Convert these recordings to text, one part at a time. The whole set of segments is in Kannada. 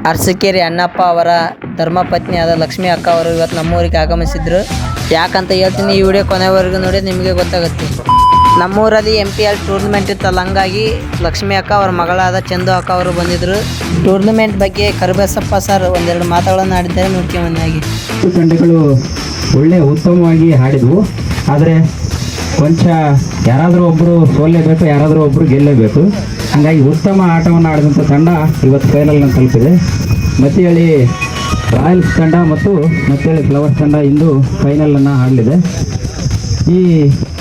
ಅರಸೀಕೆರೆ ಅಣ್ಣಪ್ಪ ಅವರ ಧರ್ಮಪತ್ನಿಯಾದ ಲಕ್ಷ್ಮಿ ಅಕ್ಕ ಅವರು ಇವತ್ತು ನಮ್ಮೂರಿಗೆ ಆಗಮಿಸಿದ್ರು. ಯಾಕಂತ ಹೇಳ್ತೀನಿ, ಈ ವಿಡಿಯೋ ಕೊನೆವರೆಗೂ ನೋಡಿ ನಿಮಗೆ ಗೊತ್ತಾಗುತ್ತೆ. ನಮ್ಮೂರಲ್ಲಿ MPL ಟೂರ್ನಮೆಂಟ್ ಇತ್ತಲ್ಲ, ಹಂಗಾಗಿ ಲಕ್ಷ್ಮಿ ಅಕ್ಕ ಅವರ ಮಗಳಾದ ಚಂದು ಅಕ್ಕ ಅವರು ಬಂದಿದ್ರು. ಟೂರ್ನಮೆಂಟ್ ಬಗ್ಗೆ ಕರಿಬಸಪ್ಪ ಸರ್ ಒಂದೆರಡು ಮಾತುಗಳನ್ನು ಆಡಿದ್ದಾರೆ, ನೋಡ್ಕೊಂಬಂದಾಗಿ. ತಂಡಗಳು ಒಳ್ಳೆ ಉತ್ತಮವಾಗಿ ಆಡಿದ್ವು. ಆದರೆ ಕೊಂಚ ಯಾರಾದರೂ ಒಬ್ಬರು ಸೋಲ್ಲೇಬೇಕು, ಯಾರಾದರೂ ಒಬ್ಬರು ಗೆಲ್ಲೇಬೇಕು. ಹಾಗಾಗಿ ಉತ್ತಮ ಆಟವನ್ನು ಆಡಿದಂಥ ತಂಡ ಇವತ್ತು ಫೈನಲ್ನ ತಲುಪಿದೆ. ಮತ್ತಿಹಳ್ಳಿ ರಾಯಲ್ಸ್ ತಂಡ ಮತ್ತು ಮತ್ತಿಹಳ್ಳಿ ಫ್ಲವರ್ಸ್ ತಂಡ ಇಂದು ಫೈನಲನ್ನು ಆಡಲಿದೆ. ಈ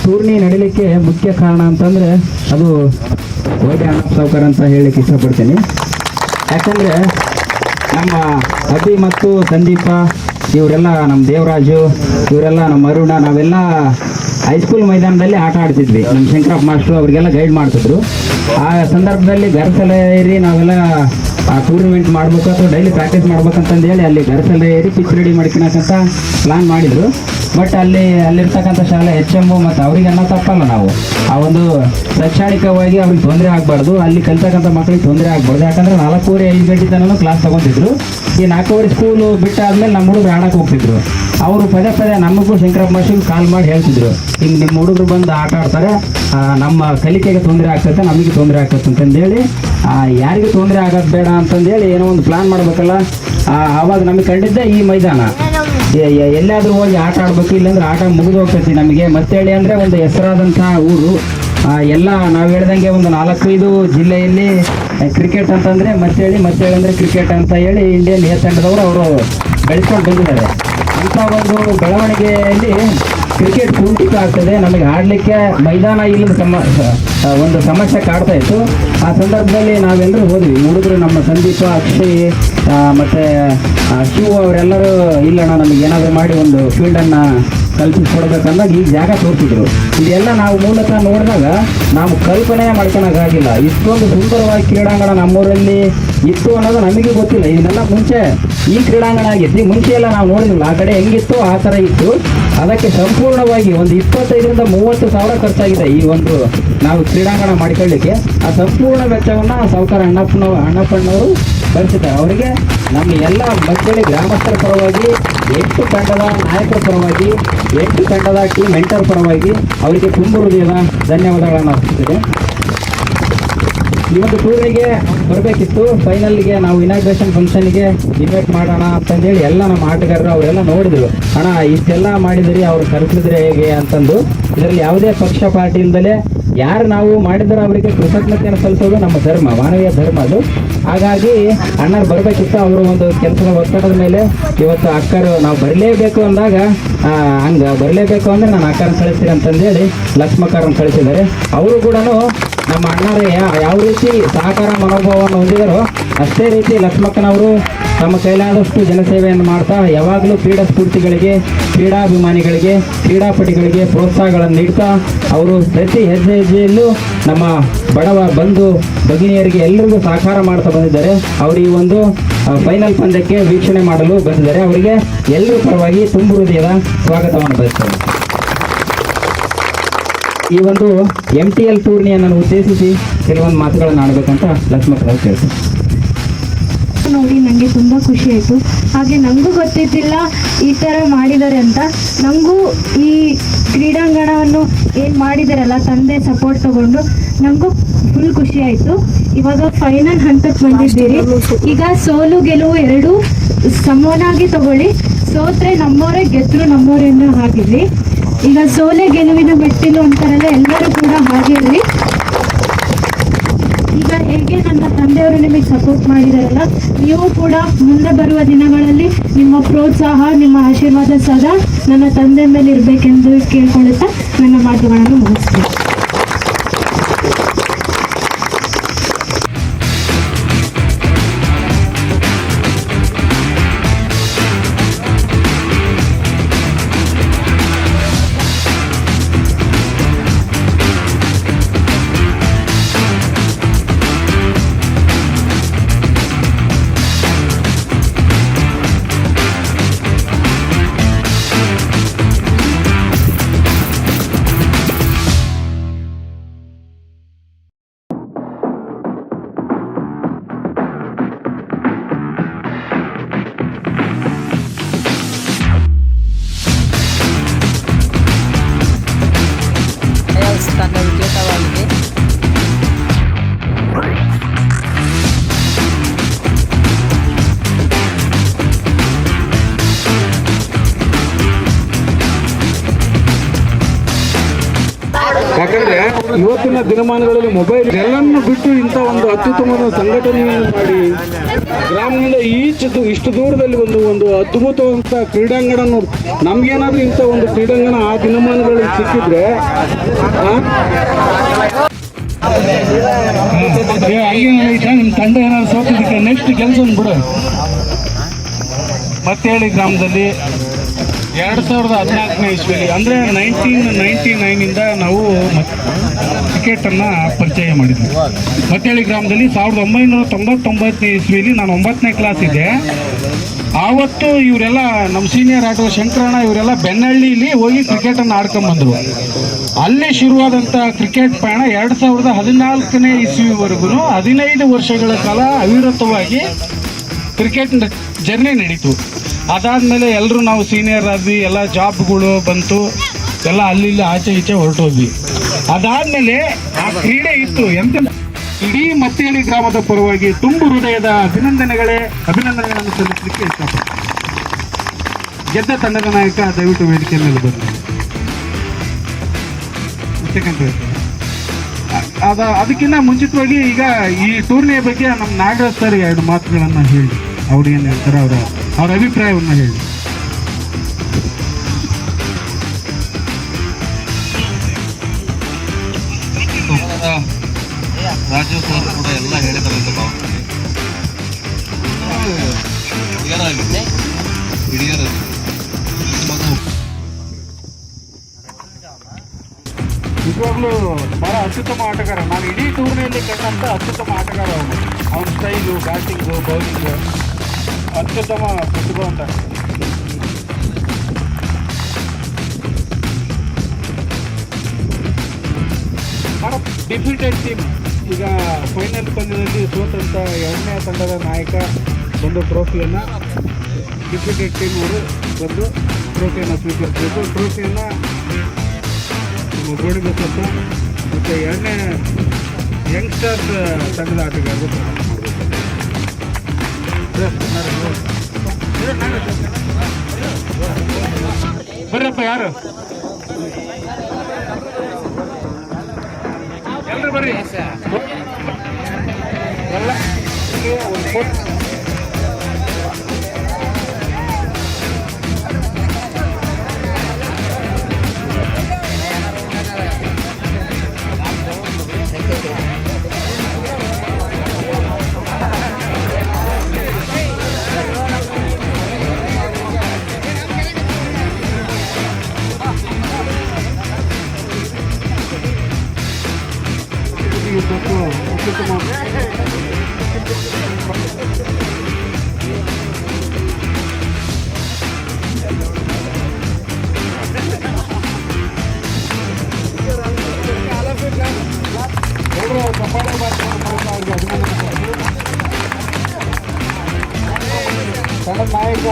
ಟೂರ್ನಿ ನಡೀಲಿಕ್ಕೆ ಮುಖ್ಯ ಕಾರಣ ಅಂತಂದರೆ ಅದು ವೈದ್ಯ ಅಣ್ಣಪ್ಪ ಸಾವ್ಕಾರ ಅಂತ ಹೇಳಲಿಕ್ಕೆ ಇಷ್ಟಪಡ್ತೀನಿ. ಯಾಕಂದರೆ ನಮ್ಮ ಅಭಿ ಮತ್ತು ಸಂದೀಪ ಇವರೆಲ್ಲ, ನಮ್ಮ ದೇವರಾಜು ಇವರೆಲ್ಲ, ನಮ್ಮ ಅರುಣ, ನಾವೆಲ್ಲ ಹೈಸ್ಕೂಲ್ ಮೈದಾನದಲ್ಲಿ ಆಟ ಆಡ್ತಿದ್ವಿ. ನಮ್ಮ ಶಂಕರಪ್ಪ ಮಾಸ್ಟ್ರು ಅವರಿಗೆಲ್ಲ ಗೈಡ್ ಮಾಡ್ತಿದ್ರು. ಆ ಸಂದರ್ಭದಲ್ಲಿ ಗರ್ಸಲ ಏರಿ ನಾವೆಲ್ಲ ಆ ಟೂರ್ನಮೆಂಟ್ ಮಾಡಬೇಕು ಅಥವಾ ಡೈಲಿ ಪ್ರಾಕ್ಟೀಸ್ ಮಾಡ್ಬೇಕಂತಂದು ಹೇಳಿ ಅಲ್ಲಿ ಗರ್ಸಲ ಏರಿ ಪಿಚ್ ರೆಡಿ ಮಾಡ್ಕೊಳಕ್ಕಂತ ಪ್ಲಾನ್ ಮಾಡಿದರು. ಬಟ್ ಅಲ್ಲಿರ್ತಕ್ಕಂಥ ಶಾಲೆ HM ಮತ್ತು ಅವರಿಗೆಲ್ಲ ತಪ್ಪಲ್ಲ, ನಾವು ಆ ಒಂದು ಶೈಕ್ಷಣಿಕವಾಗಿ ಅವ್ರಿಗೆ ತೊಂದರೆ ಆಗಬಾರ್ದು, ಅಲ್ಲಿ ಕಲಿತಕ್ಕಂಥ ಮಕ್ಕಳಿಗೆ ತೊಂದರೆ ಆಗಬಾರ್ದು. ಯಾಕಂದರೆ 4:30-5 ಗಂಟೆ ತನಕ ಕ್ಲಾಸ್ ತೊಗೊತಿದ್ರು. ಈ 4:30 ಸ್ಕೂಲು ಬಿಟ್ಟಾದ್ಮೇಲೆ ನಮ್ಮ ಹುಡುಗರು ಆಡಕ್ಕೆ ಹೋಗ್ತಿದ್ರು. ಅವರು ಪದೇ ನಮಗೂ ಶಂಕರಪ್ಪ ಮಾಸ್ಟ್ರಿಗೆ ಕಾಲ್ ಮಾಡಿ ಹೇಳ್ತಿದ್ರು, ಹಿಂಗೆ ನಿಮ್ಮ ಹುಡುಗರು ಬಂದು ಆಟ ಆಡ್ತಾರೆ, ನಮ್ಮ ಕಲಿಕೆಗೆ ತೊಂದರೆ ಆಗ್ತೈತೆ, ನಮಗೆ ತೊಂದರೆ ಆಗ್ತೈತೆ ಅಂತಂದೇಳಿ, ಯಾರಿಗೂ ತೊಂದರೆ ಆಗೋದು ಬೇಡ ಅಂತಂದೇಳಿ ಏನೋ ಒಂದು ಪ್ಲಾನ್ ಮಾಡಬೇಕಲ್ಲ. ಆವಾಗ ನಮಗೆ ಕಂಡಿದ್ದೆ ಈ ಮೈದಾನ. ಎಲ್ಲಾದರೂ ಹೋಗಿ ಆಟ ಆಡಬೇಕು, ಇಲ್ಲಾಂದ್ರೆ ಆಟ ಮುಗಿದು ಹೋಗ್ತೈತಿ ನಮಗೆ. ಮತ್ತೇಳಿ ಅಂದರೆ ಒಂದು ಹೆಸರಾದಂಥ ಊರು. ಎಲ್ಲ ನಾವು ಹೇಳ್ದಂಗೆ ಒಂದು 4-5 ಜಿಲ್ಲೆಯಲ್ಲಿ ಕ್ರಿಕೆಟ್ ಅಂತಂದರೆ ಮತ್ತೇಳಿ ಅಂದರೆ ಕ್ರಿಕೆಟ್ ಅಂತ ಹೇಳಿ ಇಂಡಿಯನ್ ಎ ತಂಡದವರು ಅವರು ಬೆಳೆಸ್ಕೊಂಡು ಬಂದಿದ್ದಾರೆ. ಅಂಥ ಒಂದು ಬೆಳವಣಿಗೆಯಲ್ಲಿ ಕ್ರಿಕೆಟ್ ಕುಂಠಿತ ಆಗ್ತದೆ. ನಮಗೆ ಆಡಲಿಕ್ಕೆ ಮೈದಾನ ಇಲ್ಲದ ಒಂದು ಸಮಸ್ಯೆ ಕಾಡ್ತಾ ಇತ್ತು. ಆ ಸಂದರ್ಭದಲ್ಲಿ ನಾವೆಲ್ಲರೂ ಹೋದ್ವಿ, ಹುಡುಗರು ನಮ್ಮ ಸಂದೀಪ, ಅಕ್ಷಯ್ ಮತ್ತು ಶಿವು ಅವರೆಲ್ಲರೂ, ಇಲ್ಲಣ್ಣ ನಮಗೆ ಏನಾದರೂ ಮಾಡಿ ಒಂದು ಫೀಲ್ಡನ್ನು ಕಲ್ಪಿಸ್ಕೊಡ್ಬೇಕಂದಾಗ ಈ ಜಾಗ ತೋರಿಸಿದ್ರು. ಇದೆಲ್ಲ ನಾವು ಮೂಲತಃ ನೋಡಿದಾಗ ನಾವು ಕಲ್ಪನೆ ಮಾಡ್ಕೊಳಕ್ಕಾಗಿಲ್ಲ. ಇಷ್ಟೊಂದು ಸುಂದರವಾಗಿ ಕ್ರೀಡಾಂಗಣ ನಮ್ಮೂರಲ್ಲಿ ಇತ್ತು ಅನ್ನೋದು ನಮಗೆ ಗೊತ್ತಿಲ್ಲ. ಇದನ್ನೆಲ್ಲ ಮುಂಚೆ ಈ ಕ್ರೀಡಾಂಗಣ ಆಗಿತ್ತು, ಮುಂಚೆ ಎಲ್ಲ ನಾವು ನೋಡಿದ್ವಿ. ಆ ಕಡೆ ಹೆಂಗಿತ್ತು ಆ ಥರ ಇತ್ತು. ಅದಕ್ಕೆ ಸಂಪೂರ್ಣವಾಗಿ ಒಂದು 25,000-30 ಸಾವಿರ ಖರ್ಚಾಗಿದೆ ಈ ಒಂದು ನಾವು ಕ್ರೀಡಾಂಗಣ ಮಾಡಿಕೊಳ್ಳಿಕ್ಕೆ. ಆ ಸಂಪೂರ್ಣ ವೆಚ್ಚವನ್ನು ಸಾವ್ಕಾರ ಅಣ್ಣಪ್ಪನವರು ಭರಿಸಿದ್ದಾರೆ. ಅವರಿಗೆ ನಮ್ಮ ಎಲ್ಲ ಮಕ್ಕಳಿಗೆ ಗ್ರಾಮಸ್ಥರ ಪರವಾಗಿ, 8 ತಂಡದ ನಾಯಕರ ಪರವಾಗಿ, 8 ತಂಡದ ಟೀಮ್ ಎಂಟರ್ ಪರವಾಗಿ ಅವರಿಗೆ ತುಂಬ ಹೃದಯದ ಧನ್ಯವಾದಗಳನ್ನು ಅರ್ಪಿಸಿದೆ. ಈ ಒಂದು ಟೂರಿಗೆ ಬರಬೇಕಿತ್ತು. ಫೈನಲ್ಗೆ ನಾವು ಇನಾಗ್ರೇಷನ್ ಫಂಕ್ಷನ್ಗೆ ಇನ್ವೈಟ್ ಮಾಡೋಣ ಅಂತಂದೇಳಿ ಎಲ್ಲ ನಮ್ಮ ಆಟಗಾರರು ಅವರೆಲ್ಲ ನೋಡಿದ್ರು. ಅಣ್ಣ ಇಷ್ಟೆಲ್ಲ ಮಾಡಿದ್ರಿ, ಅವ್ರು ಕರೆಸಿದ್ರೆ ಹೇಗೆ ಅಂತಂದು. ಇದರಲ್ಲಿ ಯಾವುದೇ ಪಕ್ಷ ಪಾರ್ಟಿ ಇಲ್ದಲೇ ಯಾರು ನಾವು ಮಾಡಿದ್ರೆ ಅವರಿಗೆ ಕೃತಜ್ಞತೆಯನ್ನು ಸಲ್ಲಿಸೋದು ನಮ್ಮ ಧರ್ಮ, ಮಾನವೀಯ ಧರ್ಮ ಅದು. ಹಾಗಾಗಿ ಅಣ್ಣರು ಬರಬೇಕಿತ್ತು. ಅವರು ಒಂದು ಕೆಲಸದ ಒತ್ತಡದ ಮೇಲೆ ಇವತ್ತು ಅಕ್ಕರು ನಾವು ಬರಲೇಬೇಕು ಅಂದಾಗ, ಹಂಗೆ ಬರಲೇಬೇಕು ಅಂದರೆ ನಾನು ಅಕ್ಕರನ್ನು ಕಳಿಸ್ತೀನಿ ಅಂತಂದೇಳಿ ಲಕ್ಷ್ಮಕ್ಕರನ್ನು ಕಳಿಸಿದ್ದಾರೆ. ಅವರು ಕೂಡ ನಮ್ಮ ಅಣ್ಣರೇ ಯಾವ ರೀತಿ ಸಹಕಾರ ಮನೋಭಾವವನ್ನು ಹೊಂದಿದಾರೋ ಅಷ್ಟೇ ರೀತಿ ಲಕ್ಷ್ಮಕ್ಕನವರು ತಮ್ಮ ಕೈಲಾದಷ್ಟು ಜನಸೇವೆಯನ್ನು ಮಾಡ್ತಾ ಯಾವಾಗಲೂ ಕ್ರೀಡಾ ಸ್ಫೂರ್ತಿಗಳಿಗೆ, ಕ್ರೀಡಾಭಿಮಾನಿಗಳಿಗೆ, ಕ್ರೀಡಾಪಟುಗಳಿಗೆ ಪ್ರೋತ್ಸಾಹಗಳನ್ನು ನೀಡ್ತಾ ಅವರು ಪ್ರತಿ ಹೆಜ್ಜೆಯಲ್ಲೂ ನಮ್ಮ ಬಡವ ಬಂಧು ಭಗಿನಿಯರಿಗೆ ಎಲ್ಲರಿಗೂ ಸಹಕಾರ ಮಾಡ್ತಾ ಬಂದಿದ್ದಾರೆ. ಅವರು ಈ ಒಂದು ಫೈನಲ್ ಪಂದ್ಯಕ್ಕೆ ವೀಕ್ಷಣೆ ಮಾಡಲು ಬಂದಿದ್ದಾರೆ. ಅವರಿಗೆ ಎಲ್ಲರ ಪರವಾಗಿ ತುಂಬ ಹೃದಯದ ಸ್ವಾಗತವನ್ನು ಬಯಸ್ತೇನೆ. ಈ ಒಂದು MTL ಟೂರ್ನಿಯನ್ನು ಉದ್ದೇಶಿಸಿ ಕೆಲವೊಂದು ಮಾತುಗಳನ್ನು ಆಡಬೇಕಂತ ಲಕ್ಷ್ಮಕ್ಕ ಕೇಳ್ತೀನಿ. ನೋಡಿ ನನಗೆ ತುಂಬ ಖುಷಿ ಆಯಿತು. ಹಾಗೆ ನನಗೂ ಗೊತ್ತಿದ್ದಿಲ್ಲ ಈ ಥರ ಮಾಡಿದ್ದಾರೆ ಅಂತ. ನನಗೂ ಈ ಕ್ರೀಡಾಂಗಣವನ್ನು ಏನು ಮಾಡಿದಾರಲ್ಲ ತಂದೆ ಸಪೋರ್ಟ್ ತಗೊಂಡು ನನಗೂ ಫುಲ್ ಖುಷಿ ಆಯಿತು. ಇವಾಗ ಫೈನಲ್ ಹಂತಕ್ಕೆ ಬಂದಿದ್ದೀರಿ. ಈಗ ಸೋಲು ಗೆಲುವು ಎರಡೂ ಸಮನಾಗಿ ತಗೊಳ್ಳಿ. ಸೋತ್ರೆ ನಮ್ಮವರೇ, ಗೆದ್ರು ನಮ್ಮವರೇ ಅನ್ನೋ ಹಾಗಿರಲಿ. ಈಗ ಸೋಲೆ ಗೆಲುವಿನ ಮೆಟ್ಟಿಲು ಅಂತಾರಲ್ಲ, ಎಲ್ಲರೂ ಕೂಡ ಹಾಗೆ ಇರಲಿ. ಈಗ ಹೇಗೆ ನನ್ನ ತಂದೆಯವರು ನಿಮಗೆ ಸಪೋರ್ಟ್ ಮಾಡಿದಾರಲ್ಲ, ನೀವು ಕೂಡ ಮುಂದೆ ಬರುವ ದಿನಗಳಲ್ಲಿ ನಿಮ್ಮ ಪ್ರೋತ್ಸಾಹ, ನಿಮ್ಮ ಆಶೀರ್ವಾದ ಸದಾ ನನ್ನ ತಂದೆ ಮೇಲೆ ಇರಬೇಕೆಂದು ಕೇಳ್ಕೊಳ್ಳುತ್ತಾ ನನ್ನ ಮಾತುಗಳನ್ನು ಮುಗಿಸ್ತೀನಿ. ಇವತ್ತಿನ ದಿನಮಾನಗಳಲ್ಲಿ ಮೊಬೈಲ್ ಎಲ್ಲನ್ನು ಬಿಟ್ಟು ಇಂಥ ಒಂದು ಅತ್ಯುತ್ತಮವಾದ ಸಂಘಟನೆಯನ್ನು ಮಾಡಿ ಗ್ರಾಮದಿಂದ ಇಷ್ಟು ದೂರದಲ್ಲಿ ಒಂದು ಅದ್ಭುತವಾದಂಥ ಕ್ರೀಡಾಂಗಣ ನೋಡಿ. ನಮ್ಗೇನಾದ್ರೂ ಇಂಥ ಒಂದು ಕ್ರೀಡಾಂಗಣ ಆ ದಿನಮಾನಗಳಲ್ಲಿ ಸಿಕ್ಕಿದ್ರೆ ನಿಮ್ಮ ತಂಡ ಏನಾದ್ರು ಸೋತಿದ್ದಕ್ಕೆ ನೆಕ್ಸ್ಟ್ ಕೆಲಸ ಬಿಡು. ಮತ್ತೇಳಿ ಗ್ರಾಮದಲ್ಲಿ 2014ನೇ ಇಸ್ವಿಯಲ್ಲಿ ಅಂದರೆ 1999 ನಾವು ಕ್ರಿಕೆಟನ್ನು ಪರಿಚಯ ಮಾಡಿದ್ವಿ. ಮತ್ತೇಳಿ ಗ್ರಾಮದಲ್ಲಿ 1999ನೇ ಇಸ್ವಿಯಲ್ಲಿ ನಾನು 9ನೇ ಕ್ಲಾಸ್ ಇದ್ದೆ. ಆವತ್ತು ಇವರೆಲ್ಲ ನಮ್ಮ ಸೀನಿಯರ್ ಆಟೋ ಶಂಕರಣ್ಣ ಇವರೆಲ್ಲ ಬೆನ್ನಹಳ್ಳಿಲಿ ಹೋಗಿ ಕ್ರಿಕೆಟನ್ನು ಆಡ್ಕೊಂಬಂದರು. ಅಲ್ಲಿ ಶುರುವಾದಂಥ ಕ್ರಿಕೆಟ್ ಪಯಣ 2014ನೇ ಇಸ್ವಿವರೆಗೂ 15 ವರ್ಷಗಳ ಕಾಲ ಅವಿರತವಾಗಿ ಕ್ರಿಕೆಟ್ ಜರ್ನಿ ನಡೀತು. ಅದಾದಮೇಲೆ ಎಲ್ಲರೂ ನಾವು ಸೀನಿಯರ್ ಆದ್ವಿ, ಎಲ್ಲ ಜಾಬ್ಗಳು ಬಂತು, ಎಲ್ಲ ಅಲ್ಲಿ ಆಚೆ ಈಚೆ ಹೊರಟೋದ್ವಿ. ಅದಾದಮೇಲೆ ಆ ಕ್ರೀಡೆ ಇತ್ತು ಎಂತ ಇಡೀ ಮತ್ತೇಳಿ ಗ್ರಾಮದ ಪರವಾಗಿ ತುಂಬು ಹೃದಯದ ಅಭಿನಂದನೆಗಳನ್ನು ಸಲ್ಲಿಸಲಿಕ್ಕೆ ಇಷ್ಟಪಡ್ತೀನಿ. ಗೆದ್ದ ತಂಡದ ನಾಯಕ ದಯವಿಟ್ಟು ವೇದಿಕೆ ಮೇಲೆ ಬಂದು ಅದಕ್ಕಿಂತ ಮುಂಚಿತವಾಗಿ ಈಗ ಈ ಟೂರ್ನಿಯ ಬಗ್ಗೆ ನಮ್ಮ ನಾಗರಾಜ್ ಸರ್ 2 ಮಾತುಗಳನ್ನು ಹೇಳಿ, ಅವ್ರು ಏನು ಹೇಳ್ತಾರೆ ಅವರ ಅಭಿಪ್ರಾಯವನ್ನು ಹೇಳಿ. ರಾಜು ಸರ್ ಕೂಡ ಎಲ್ಲ ಹೇಳಿದ್ದಾರೆ ಅಂತ ಭಾವಿಸ್ತೀನಿ. ನಿಜವಾಗ್ಲೂ ಬಹಳ ಅತ್ಯುತ್ತಮ ಆಟಗಾರ. ನಾನು ಇಡೀ ಟೂರ್ನಿಯಲ್ಲಿ ಕಂಡಂಥ ಅತ್ಯುತ್ತಮ ಆಟಗಾರ ಅವನು. ಅವನ ಸ್ಟೈಲು, ಬ್ಯಾಟಿಂಗು, ಬೌಲಿಂಗು ಅತ್ಯುತ್ತಮ ಪ್ರತಿಭಾವಂತ. ಬಹಳ ಡಿಫಿಕಲ್ಟ್ ಟೀಮ್. ಈಗ ಫೈನಲ್ ಪಂದ್ಯದಲ್ಲಿ ಸೋತಂಥ 2ನೇ ತಂಡದ ನಾಯಕ ಬಂದು ಟ್ರೋಫಿಯನ್ನು ಡಿಫಿಕಲ್ಟ್ ಟೀಮ್ ಅವರು ಬಂದು ಟ್ರೋಫಿಯನ್ನು ಸ್ವೀಕರಿಸಬೇಕು. ಟ್ರೋಫಿಯನ್ನು ಗೋಣಿಬಸಪ್ಪ ಮತ್ತು 2ನೇ ಯಂಗ್ಸ್ಟರ್ಸ್ ತಂಡದ ಆಟಗಾರರು ಬರ್ರಪ್ಪ. ಯಾರು ಎಲ್ಲರೂ ಬರ್ರಿ. ಎಲ್ಲ ಅತ್ಯುತ್ತಮ ತಂಡದ ನಾಯಕ